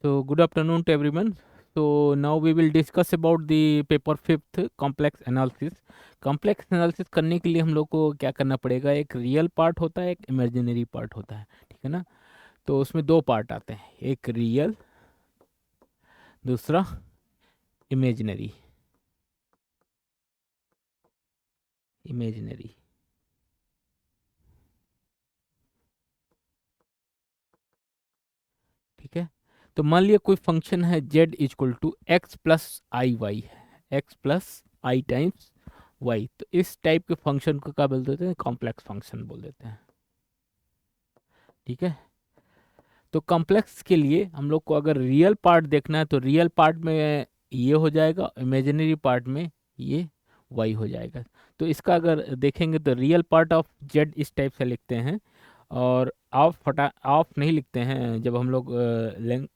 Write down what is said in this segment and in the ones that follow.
So good afternoon to everyone. So now we will discuss about the paper fifth complex analysis. complex analysis करने के लिए हम लोग को क्या करना पड़ेगा, एक रियल पार्ट होता है, एक इमेजिनरी पार्ट होता है, ठीक है ना। तो उसमें दो पार्ट आते हैं, एक रियल, दूसरा इमेजिनरी। इमेजिनरी, ठीक है। तो मान लिया कोई फंक्शन है z equal to x plus i y है, x plus i times y. तो इस टाइप के फंक्शन को क्या बोल देते हैं, कॉम्प्लेक्स फंक्शन बोल देते हैं, ठीक है। तो कॉम्प्लेक्स के लिए हम लोग को अगर रियल पार्ट देखना है तो रियल पार्ट में ये हो जाएगा, इमेजिनरी पार्ट में ये वाई हो जाएगा। तो इसका अगर देखेंगे तो रियल पार्ट ऑफ जेड इस टाइप से लिखते हैं, और ऑफ हटा, ऑफ नहीं लिखते हैं जब हम लोग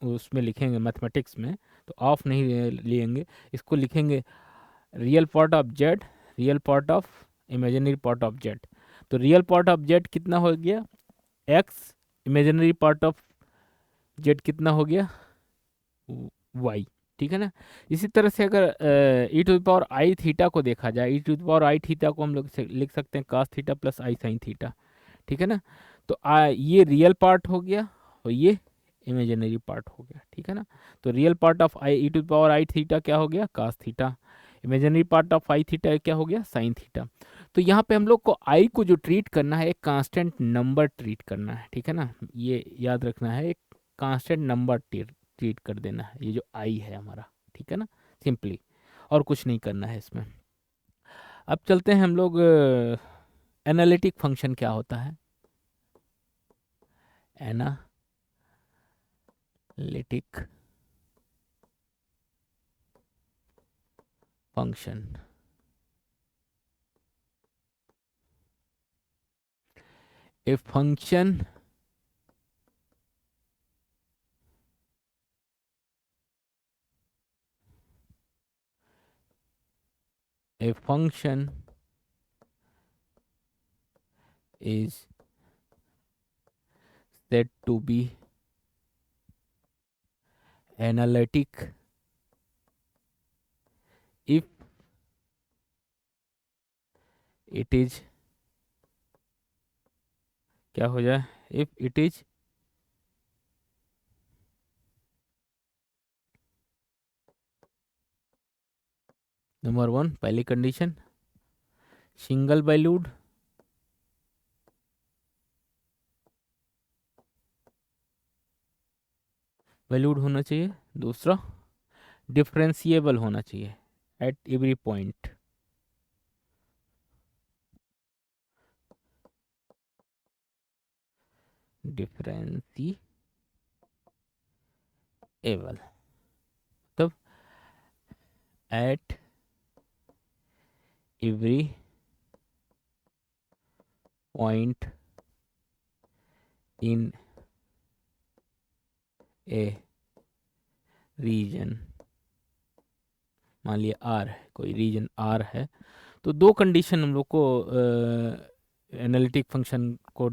उसमें लिखेंगे मैथमेटिक्स में, तो ऑफ नहीं लेंगे, इसको लिखेंगे real part of Z, real part of imaginary part of Z. तो रियल पार्ट ऑफ जेड कितना हो गया, x, imaginary part of Z कितना हो गया, वाई, ठीक है ना। इसी तरह से अगर ई टू पावर आई थीटा को देखा जाए, ई टू पावर आई थीटा को हम लोग लिख सकते हैं cos theta plus i sine theta, ठीक है ना। तो ये रियल पार्ट हो गया और ये इमेजिनरी पार्ट हो गया, ठीक है ना। तो real part of i e to power i theta क्या हो गया, cos theta. Imaginary part of i theta क्या हो गया, साइन थीटा। तो यहाँ पे हम लोग को आई को जो ट्रीट करना है, एक कांस्टेंट नंबर ट्रीट करना है, ठीक है ना। ये याद रखना है, एक कांस्टेंट नंबर ट्रीट कर देना है, ये जो आई है हमारा, ठीक है ना, सिंपली, और कुछ नहीं करना है इसमें। अब चलते हैं हम लोग, एनालिटिक फंक्शन क्या होता है, analytic function. A function a function is said to be analytic if it is, क्या हो जाए, if it is number one, पहली कंडीशन, सिंगल वैल्यूड, वैल्यूड होना चाहिए। दूसरा, डिफरेंशिएबल होना चाहिए एट एवरी पॉइंट। डिफरेंशिएबल मतलब at every point in a region. मान लिया आर है, कोई रीजन आर है, तो दो कंडीशन हम लोग को एनालिटिक फंक्शन को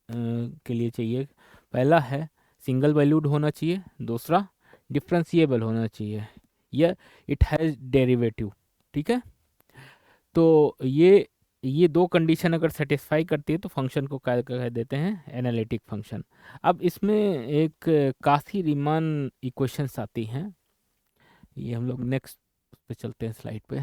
के लिए चाहिए। पहला है सिंगल वैल्यूड होना चाहिए, दूसरा डिफरेंशिएबल होना चाहिए, या इट हैज़ डेरिवेटिव, ठीक है। तो ये दो कंडीशन अगर सेटिस्फाई करती है तो फंक्शन को क्या कह देते हैं, एनालिटिक फंक्शन। अब इसमें एक काफ़ी रीमान इक्वेशंस आती हैं, ये हम लोग नेक्स्ट पे चलते हैं स्लाइड पे।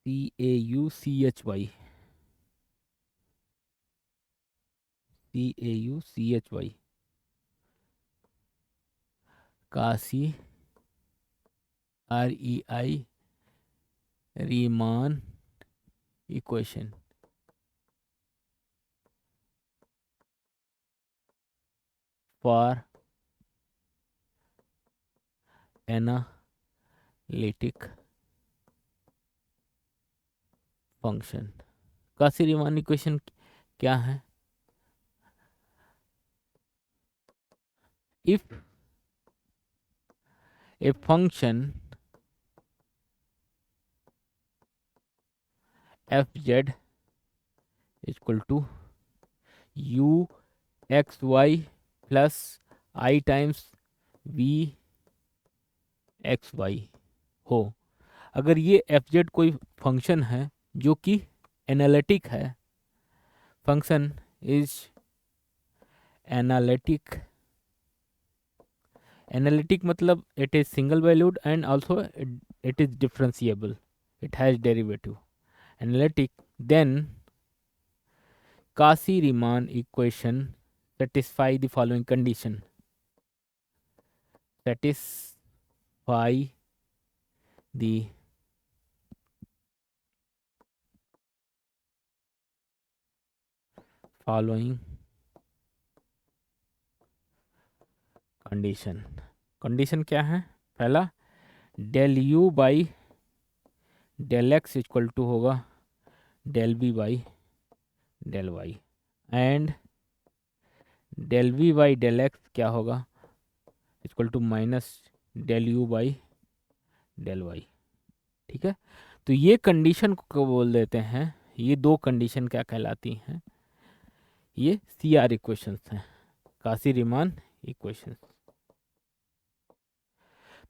CAUCHY, CAUCHY, Cauchy, REI, Riemann equation for analytic function. Cauchy Riemann equation क्या है, if a function f z equal to u x y plus i times v x y हो। अगर ये एफ जेड कोई function है जो कि analytic है, फंक्शन इज एनालिटिक, एनालिटिक मतलब it is single valued and also it is differentiable, it has derivative, analytic, then Cauchy-Riemann equation satisfy the following condition, satisfy the following condition। Condition क्या है? पहला, del u by del x equal to होगा del b by del y, and del v by del x क्या होगा? Equal to minus del u by del y. ठीक है, तो ये कंडीशन को बोल देते हैं, ये दो कंडीशन क्या कहलाती हैं? ये सी आर इक्वेशंस हैं, काशी-रीमान इक्वेशंस।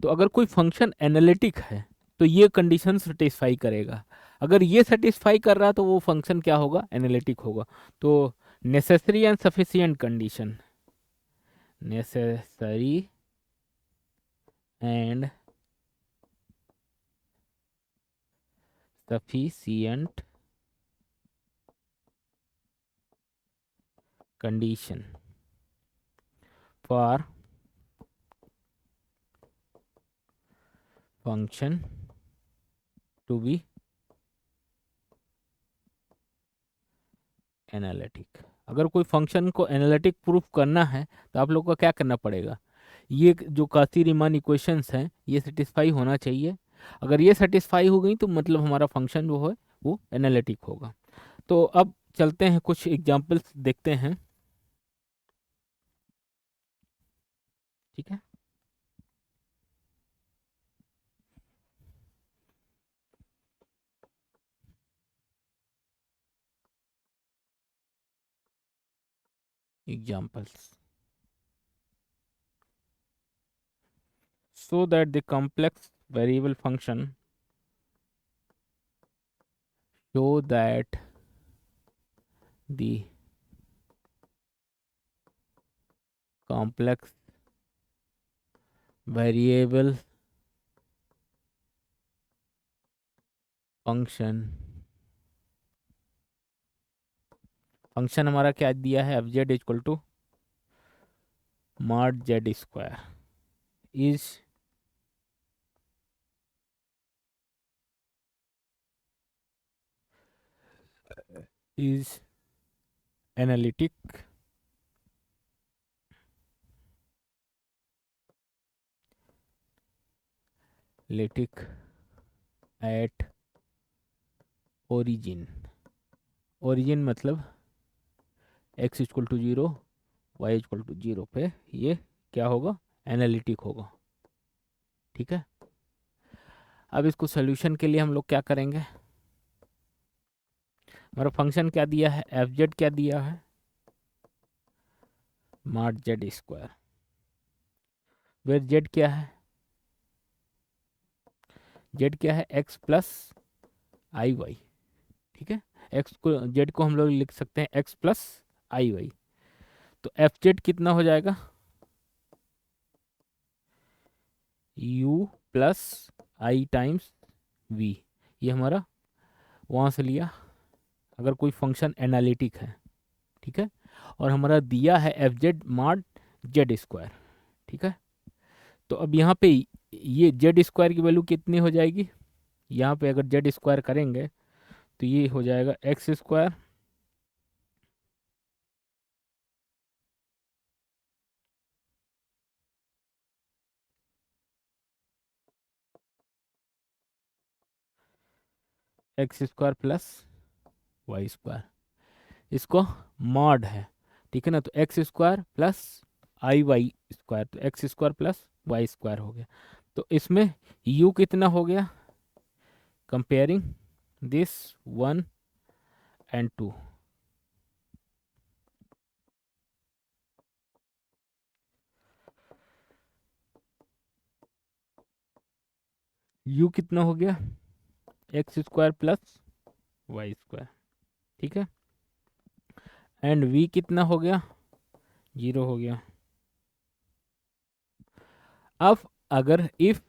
तो अगर कोई फंक्शन एनालिटिक है तो ये कंडीशन सेटिस्फाई करेगा। अगर ये सेटिस्फाई कर रहा है तो वो फंक्शन क्या होगा? एनालिटिक होगा। तो necessary and sufficient condition, necessary and sufficient condition for function to be analytic. अगर कोई फंक्शन को एनालिटिक प्रूफ करना है तो आप लोग को क्या करना पड़ेगा? ये जो काशी-रीमान इक्वेशंस हैं ये सेटिस्फाई होना चाहिए। अगर ये सेटिस्फाई हो गई तो मतलब हमारा फंक्शन जो है वो एनालिटिक होगा। तो अब चलते हैं, कुछ एग्जांपल्स देखते हैं। ठीक है, examples, so that the complex variable function, show that the complex variable function हमारा क्या दिया है? F z equal to mod z square is analytic at origin. Origin मतलब x equal to 0, y equal to 0 पे ये क्या होगा? Analytic होगा। ठीक है, अब इसको सोल्यूशन के लिए हम लोग क्या करेंगे? हमारा फंक्शन क्या दिया है? एफ जेड क्या दिया है? Mod z square, where z क्या है? जेड क्या है? X plus i y. ठीक है, एक्स को, जेड को हम लोग लिख सकते हैं एक्स प्लस आई वाई। तो एफ जेड कितना हो जाएगा? U plus i times v. ये हमारा वहाँ से लिया, अगर कोई फंक्शन एनालिटिक है। ठीक है, और हमारा दिया है f Z mod z square. ठीक है, तो अब यहाँ पे ये जेड स्क्वायर की वैल्यू कितनी हो जाएगी? यहाँ पे अगर जेड स्क्वायर करेंगे तो ये हो जाएगा x square x square plus y square, इसको मॉड है। ठीक है ना, तो x square plus i y square, तो x square plus y square हो गया। तो इसमें यू कितना हो गया? कंपेयरिंग दिस 1 and 2, u कितना हो गया, x square plus y square, ठीक है। एंड v कितना हो गया, 0 हो गया। अब अगर if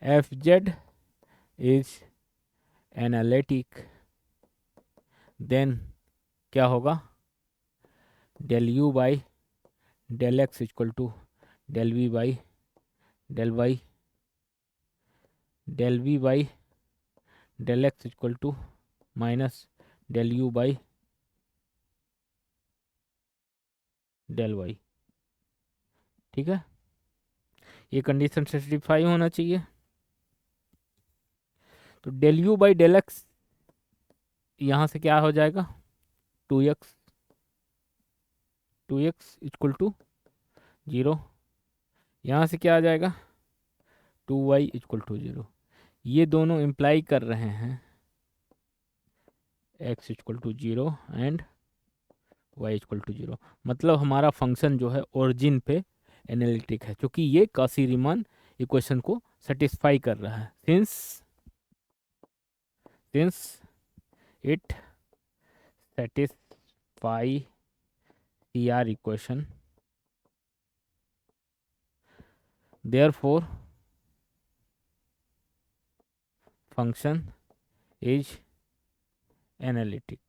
f z is analytic then क्या होगा, del u by del x equal to del v by del y, del v by del x equal to minus del u by del y, ठीक है। ये condition satisfy होना चाहिए। तो del u by del x यहाँ से क्या हो जाएगा, 2x, 2x इक्वल टू 0। यहाँ से क्या आ जाएगा, 2y इक्वल टू 0। ये दोनों इम्प्लाई कर रहे हैं x equal to 0 and y equal to 0। मतलब हमारा फंक्शन जो है ओरिजिन पे एनालिटिक है, क्योंकि ये काशी रीमान इक्वेशन को सेटिस्फाई कर रहा है। Since it satisfy CR equation, therefore function is analytic.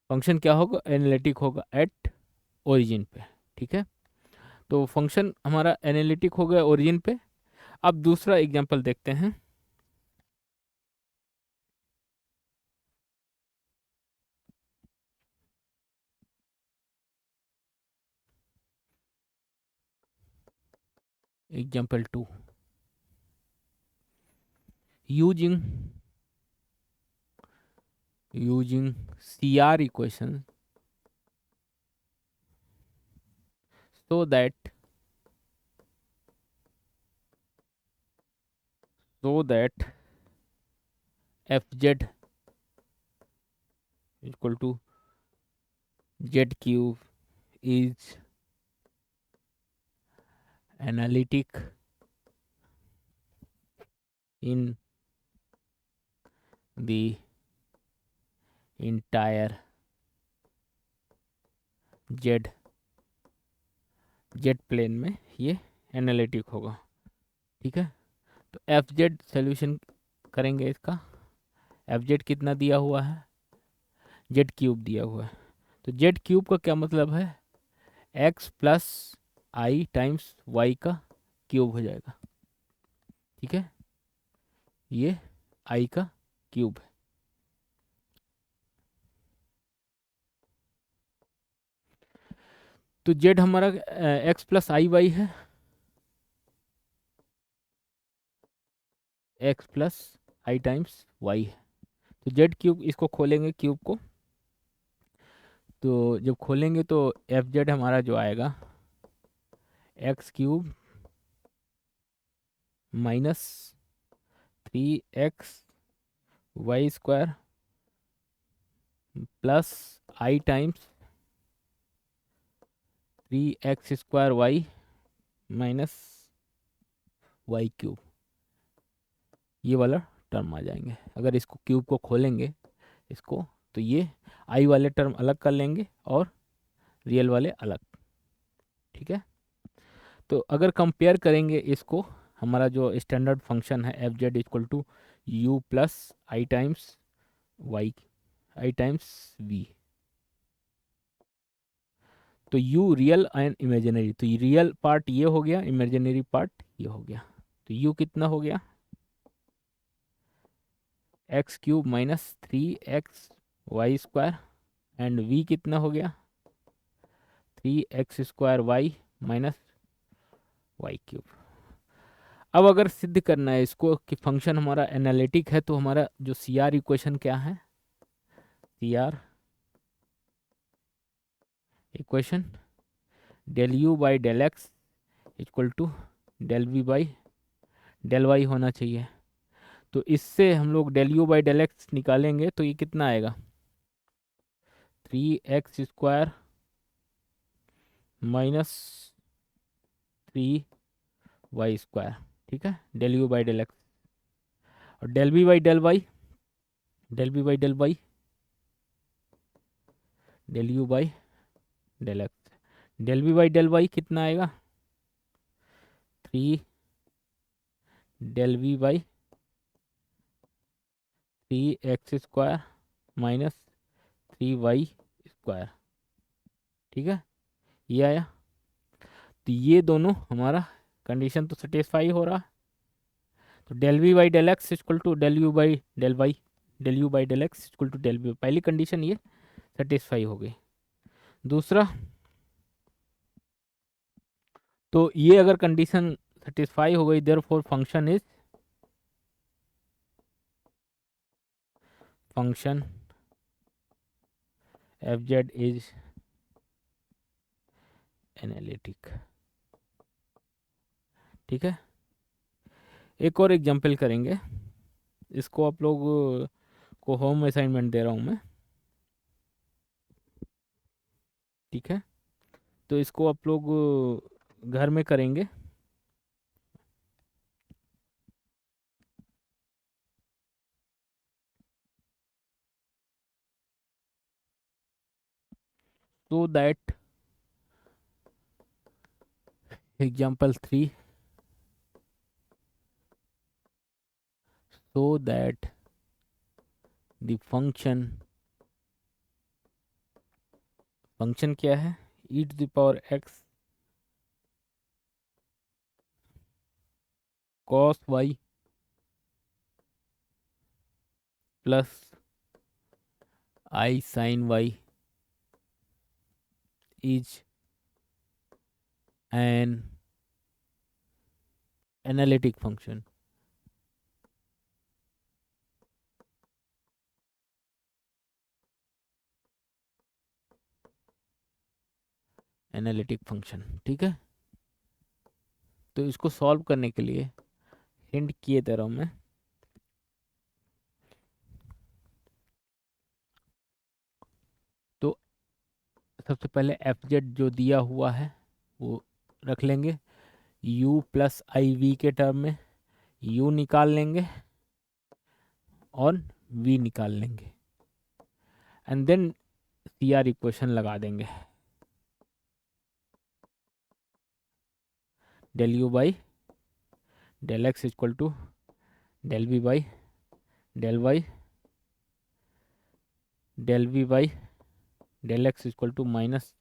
Function क्या होगा, एनालिटिक होगा एट ओरिजिन पे, ठीक है। तो फंक्शन हमारा एनालिटिक हो गया ओरिजिन पे। अब दूसरा एग्जांपल देखते हैं। Example 2, using CR equation so that fz equal to z cube is analytic in the entire z plane में ये एनालिटिक होगा, ठीक है। तो एफ जेड सोल्यूशन करेंगे इसका। एफ जेड कितना दिया हुआ है, जेड क्यूब दिया हुआ है। तो जेड क्यूब का क्या मतलब है, x plus i times Y का क्यूब हो जाएगा, ठीक है। ये आई का क्यूब है। तो जेड हमारा एक्स प्लस आई वाई है, x plus i times Y है। तो जेड क्यूब, इसको खोलेंगे क्यूब को, तो जब खोलेंगे तो एफ जेड हमारा जो आएगा x cube minus 3x y square plus i times 3x square y minus y cube, ये वाला टर्म आ जाएंगे। अगर इसको क्यूब को खोलेंगे इसको, तो ये आई वाले टर्म अलग कर लेंगे और रियल वाले अलग, ठीक है। तो अगर कंपेयर करेंगे इसको, हमारा जो स्टैंडर्ड फंक्शन है f z equal to u plus i times y, i times v. तो u रियल एंड इमेजिनरी, तो रियल पार्ट ये हो गया, इमेजिनरी पार्ट ये हो गया। तो u कितना हो गया, x cube minus 3x y square and v कितना हो गया 3x square y minus y cube. अब अगर सिद्ध करना है इसको कि फंक्शन हमारा एनालिटिक है, तो हमारा जो CR इक्वेशन क्या है, CR equation del u by del x equal to del v by del y होना चाहिए। तो इससे हम लोग del u by del x निकालेंगे तो ये कितना आएगा, 3x square minus 3y square, ठीक है, del u by del x, और del b by del y, del b by del y, del u by del x, del b by del y कितना आएगा, 3 del v by 3x² minus 3y²। ठीक है, ये आया। तो ये दोनों हमारा कंडीशन तो सेटिस्फाई हो रहा। तो del v by del x equal to del u by del y, del u by del x equal to del v, पहली कंडीशन ये सेटिस्फाई हो गई। दूसरा, तो ये अगर कंडीशन सेटिस्फाई हो गई, therefore function is, function f z is analytic. ठीक है, एक और एग्जांपल करेंगे, इसको आप लोग को होम असाइनमेंट दे रहा हूँ मैं। ठीक है, तो इसको आप लोग घर में करेंगे। so that example 3, so that the function क्या है, e to the power x cos y plus I sin y is an analytic function। Analytic function. ठीक है, तो इसको सॉल्व करने के लिए हिंट किए दे रहा हूँ मैं। तो सबसे पहले एफ जेड जो दिया हुआ है वो रख लेंगे, u प्लस आई वी के टर्म में u निकाल लेंगे और v निकाल लेंगे, and then C R equation लगा देंगे, del u by del x equal to del v by del y, del v by del x equal to minus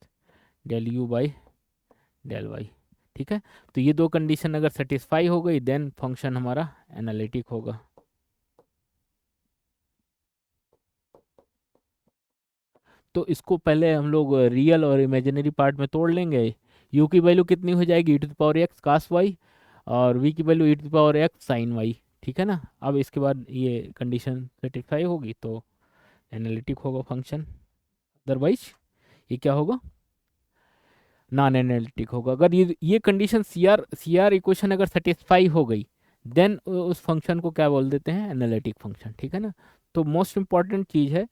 del u by del y. ठीक है, तो ये दो condition अगर satisfy हो गई देन फंक्शन हमारा एनालिटिक होगा। तो इसको पहले हम लोग रियल और इमेजिनरी पार्ट में तोड़ लेंगे। यू की वैल्यू कितनी हो जाएगी, e to the power x cos y, और वी की value e to the power x sine y. ठीक है ना, अब इसके बाद ये कंडीशन सेटिस्फाई होगी तो एनालिटिक होगा फंक्शन, अदरवाइज ये क्या होगा, नॉन एनालिटिक होगा। अगर ये कंडीशन सी आर इक्वेशन अगर सेटिस्फाई हो गई देन उस फंक्शन को क्या बोल देते हैं, एनालिटिक फंक्शन। ठीक है ना, तो मोस्ट इम्पॉर्टेंट चीज़ है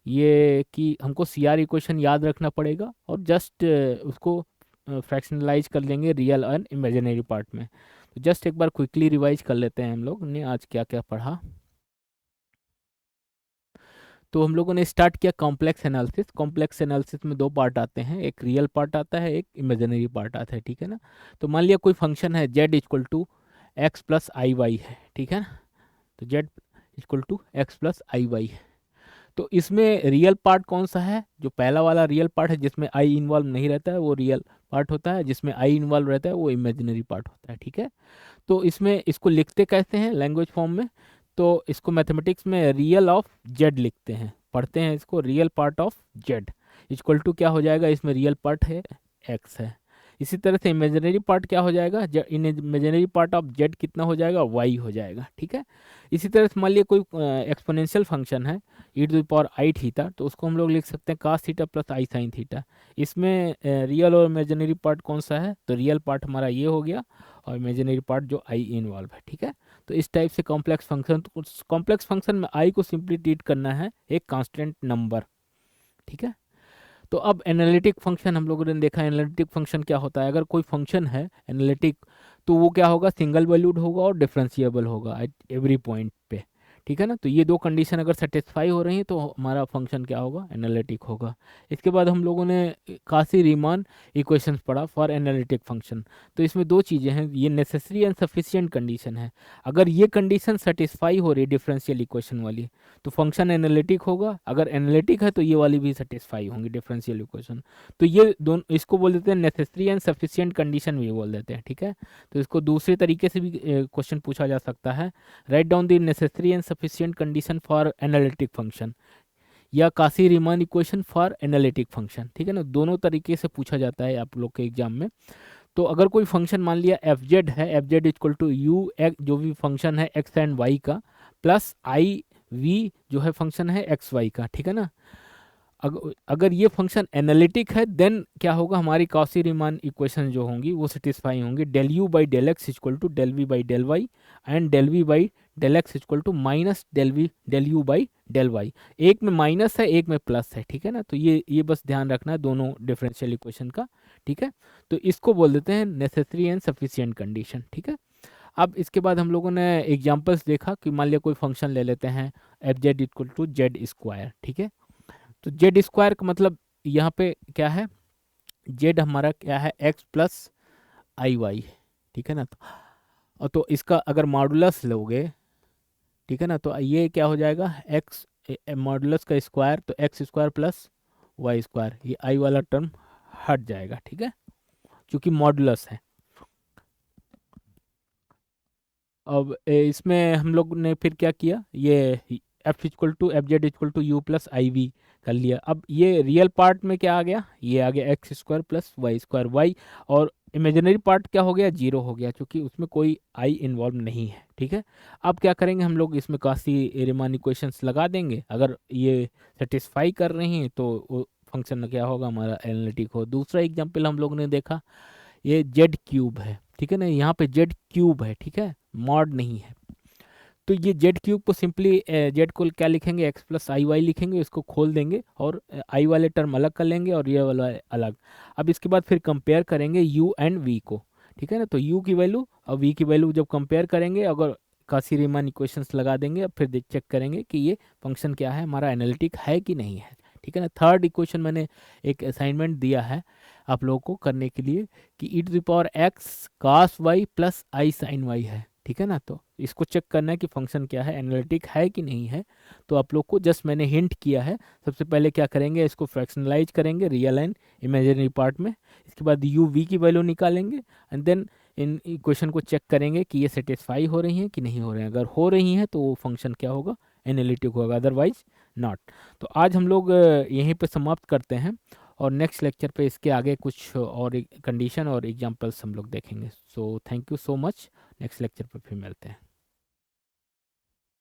ये कि हमको सी आर इक्वेशन याद रखना पड़ेगा और जस्ट उसको फ्रैक्शनलाइज कर लेंगे रियल और इमेजिनरी पार्ट में। तो जस्ट एक बार क्विकली रिवाइज कर लेते हैं हम लोग ने आज क्या क्या पढ़ा। तो हम लोगों ने स्टार्ट किया कॉम्प्लेक्स एनालिसिस। कॉम्प्लेक्स एनालिसिस में दो पार्ट आते हैं, एक रियल पार्ट आता है, एक इमेजिनरी पार्ट आता है। ठीक है ना, तो मान लिया कोई फंक्शन है z equal to x plus i y है। ठीक है ना, तो z equal to x plus i y है। तो इसमें रियल पार्ट कौन सा है, जो पहला वाला रियल पार्ट है जिसमें आई इन्वॉल्व नहीं रहता है वो रियल पार्ट होता है, जिसमें आई इन्वॉल्व रहता है वो इमेजिनरी पार्ट होता है। ठीक है, तो इसमें इसको लिखते कैसे हैं लैंग्वेज फॉर्म में, तो इसको मैथमेटिक्स में रियल ऑफ जेड लिखते हैं, पढ़ते हैं इसको real part of z equal to क्या हो जाएगा, इसमें रियल पार्ट है एक्स है। इसी तरह से इमेजिनरी पार्ट क्या हो जाएगा, इन इमेजिनरी पार्ट ऑफ जेड कितना हो जाएगा, वाई हो जाएगा। ठीक है, इसी तरह से मान लिया कोई एक्सपोनेंशियल फंक्शन है e to the power i theta, तो उसको हम लोग लिख सकते हैं cos theta plus i sine theta. इसमें रियल और इमेजिनरी पार्ट कौन सा है, तो रियल पार्ट हमारा ये हो गया और इमेजिनरी पार्ट जो आई इन्वॉल्व है। ठीक है, तो इस टाइप से कॉम्प्लेक्स फंक्शन, तो कॉम्प्लेक्स फंक्शन में आई को सिंपली ट्रीट करना है एक कांस्टेंट नंबर। ठीक है, तो अब एनालिटिक फंक्शन हम लोगों ने देखा, एनालिटिक फंक्शन क्या होता है। अगर कोई फंक्शन है एनालिटिक, तो वो क्या होगा, सिंगल वैल्यूड होगा और डिफरेंशिएबल होगा एट एवरी पॉइंट पे, ठीक है ना। तो ये दो कंडीशन अगर सेटिस्फाई हो रही हैं तो हमारा फंक्शन क्या होगा, एनालिटिक होगा। इसके बाद हम लोगों ने कासी रीमान इक्वेशंस पढ़ा फॉर एनालिटिक फंक्शन। तो इसमें दो चीज़ें हैं, ये नेसेसरी एंड सफिशिएंट कंडीशन है। अगर ये कंडीशन सेटिस्फाई हो रही है डिफरेंशियल इक्वेशन वाली, तो फंक्शन एनालिटिक होगा। अगर एनालिटिक है तो ये वाली भी सेटिस्फाई होंगी डिफरेंशियल इक्वेशन। तो ये दोनों, इसको बोल देते हैं नेसेसरी एंड सफिशिएंट कंडीशन भी बोल देते हैं, ठीक है। तो इसको दूसरे तरीके से भी क्वेश्चन पूछा जा सकता है, write down the necessary and sufficient condition for analytic function, या कासी Riemann equation for analytic function, ठीक है ना। दोनों तरीके से पूछा जाता है आप लोग के एग्जाम में। तो अगर कोई फंक्शन मान लिया एफ जेड है, f z equal to u जो भी फंक्शन है एक्स एंड वाई का, प्लस आई वी जो है फंक्शन है एक्स वाई का, ठीक है ना। अगर ये फंक्शन एनालिटिक है देन क्या होगा, हमारी कॉची रीमान इक्वेशन जो होंगी वो सेटिस्फाई होंगी। Del u by del x equal to del v by del y, and del v by del x equal to minus del u by del y. एक में minus है, एक में plus है, ठीक है ना। तो ये बस ध्यान रखना है दोनों डिफरेंशियल इक्वेशन का, ठीक है। तो इसको बोल देते हैं नेसेसरी एंड सफिशिएंट कंडीशन, ठीक है। अब इसके बाद हम लोगों ने एग्जांपल्स देखा कि मान लिया कोई फंक्शन ले लेते हैं f z equal to z square, ठीक है। तो जेड स्क्वायर का मतलब यहाँ पे क्या है, जेड हमारा क्या है, एक्स प्लस आई वाई, ठीक है ना। और तो इसका अगर मॉडुलस लोगे, ठीक है ना, तो ये क्या हो जाएगा, एक्स मॉडुलस का स्क्वायर, तो x square plus y square, ये आई वाला टर्म हट जाएगा, ठीक है, क्योंकि मॉडुलस है। अब इसमें हम लोग ने फिर क्या किया, ये f equal to f z equal to u plus i v कर लिया। अब ये रियल पार्ट में क्या आ गया, ये आ गया x square plus y square y, और इमेजिनरी पार्ट क्या हो गया, जीरो हो गया, क्योंकि उसमें कोई आई इन्वॉल्व नहीं है, ठीक है। अब क्या करेंगे हम लोग, इसमें कासी रीमान इक्वेशंस लगा देंगे। अगर ये सेटिस्फाई कर रही हैं तो फंक्शन क्या होगा, हमारा एनालिटिक हो। दूसरा एग्जाम्पल हम लोग ने देखा, ये जेड क्यूब है, ठीक है ना, यहाँ पे जेड क्यूब है, ठीक है, मॉड नहीं है। तो ये जेड क्यूब को सिंपली जेड को क्या लिखेंगे, एक्स प्लस आई वाई लिखेंगे, इसको खोल देंगे और आई वाले टर्म अलग कर लेंगे और ये वाला अलग। अब इसके बाद फिर कंपेयर करेंगे यू एंड वी को, ठीक है ना। तो यू की वैल्यू और वी की वैल्यू जब कंपेयर करेंगे, अगर कासी रीमान इक्वेशंस लगा देंगे, अब फिर चेक करेंगे कि ये फंक्शन क्या है, हमारा एनालिटिक है कि नहीं है, ठीक है ना। थर्ड इक्वेशन मैंने एक असाइनमेंट दिया है आप लोगों को करने के लिए, कि e to the power x cos y plus i sine y है, ठीक है ना। तो इसको चेक करना है कि फंक्शन क्या है, एनालिटिक है कि नहीं है। तो आप लोग को जस्ट मैंने हिंट किया है। सबसे पहले क्या करेंगे, इसको फ्रैक्शनलाइज करेंगे रियल एंड इमेजिनरी पार्ट में। इसके बाद यू वी की वैल्यू निकालेंगे एंड देन इन इक्वेशन को चेक करेंगे कि ये सेटिस्फाई हो रही हैं कि नहीं हो रहे हैं। अगर हो रही हैं तो वो फंक्शन क्या होगा, एनालिटिक होगा, अदरवाइज नॉट। तो आज हम लोग यहीं पे समाप्त करते हैं, और नेक्स्ट लेक्चर पे इसके आगे कुछ और कंडीशन और एग्जांपल्स हम लोग देखेंगे। So thank you so much, next lecture पर फिर मिलते हैं।